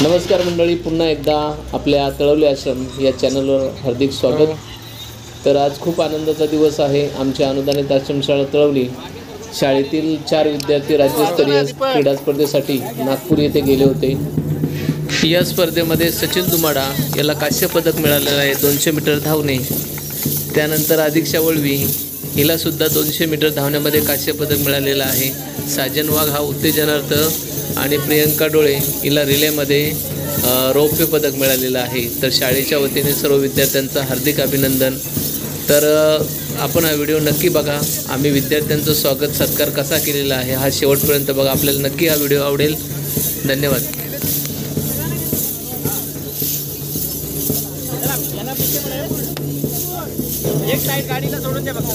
नमस्कार मंडळी, पुन्हा एकदा आपल्या तळवली आश्रम या चॅनलवर हार्दिक स्वागत। तर आज खूप आनंदाचा दिवस आहे। आमच्या अनुदानित आश्रमशाळा तळवली शाळेतील 4 विद्यार्थी राज्यस्तरीय क्रीडा स्पर्धेसाठी नागपूर येथे गेले होते। या स्पर्धेमध्ये सचिन दुमाडा याला कांस्य पदक मिळालेले आहे 200 मीटर धावणे। त्यानंतर अधिक्षा वळवी हिला सुद्धा 200 मीटर धावण्यामध्ये कांस्य पदक मिळालेलं आहे। साजन वाघ हा उत्तेजनार्थ आणि प्रियंका डोळे हिला रिलेमध्ये रौप्य पदक मिळालेलं आहे। तर शाळेच्या वतीने सर्व विद्यार्थ्यांचं हार्दिक अभिनंदन। तर आपण हा व्हिडिओ नक्की बघा। आम्ही विद्यार्थ्यांचं स्वागत सत्कार कसा केलेला आहे हा शेवटपर्यंत बघा। आपल्याला नक्की हा व्हिडिओ आवडेल। धन्यवाद। एक साइड गाडीला सोडून द्या बघा।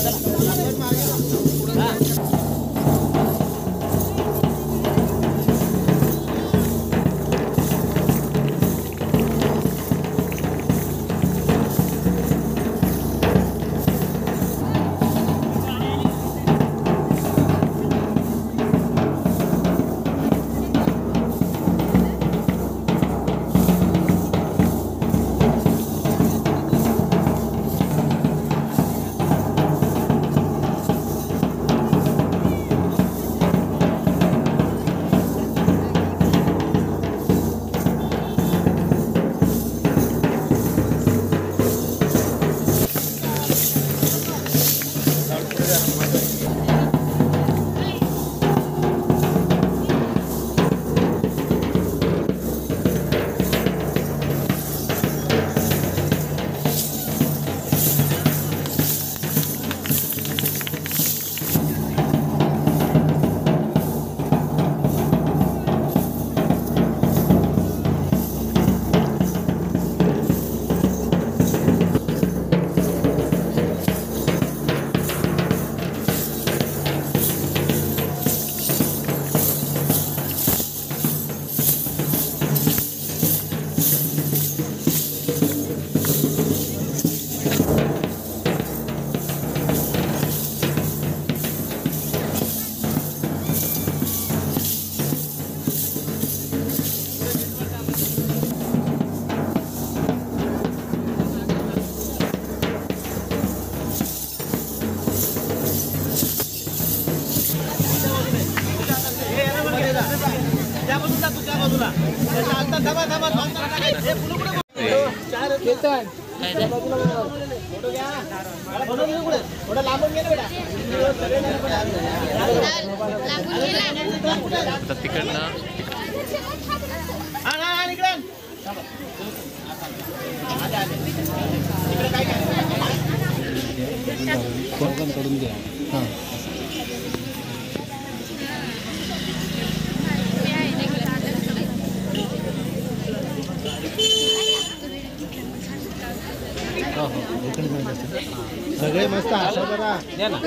सगळे मस्त आशा करा द्या ना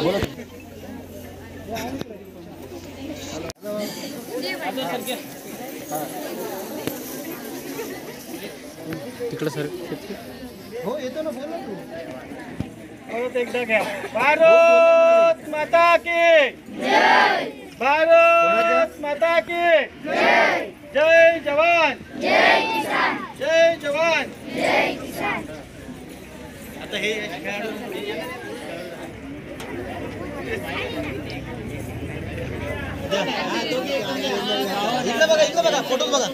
बोला तिकडे सर हो येतो ना बोला तू परत एकदा घ्या। भारत माता की जय। भारत माता की जय। जय जवान जय किसान। जय जवान जय किसान। आता हे इकडे बघा फोटो बघा।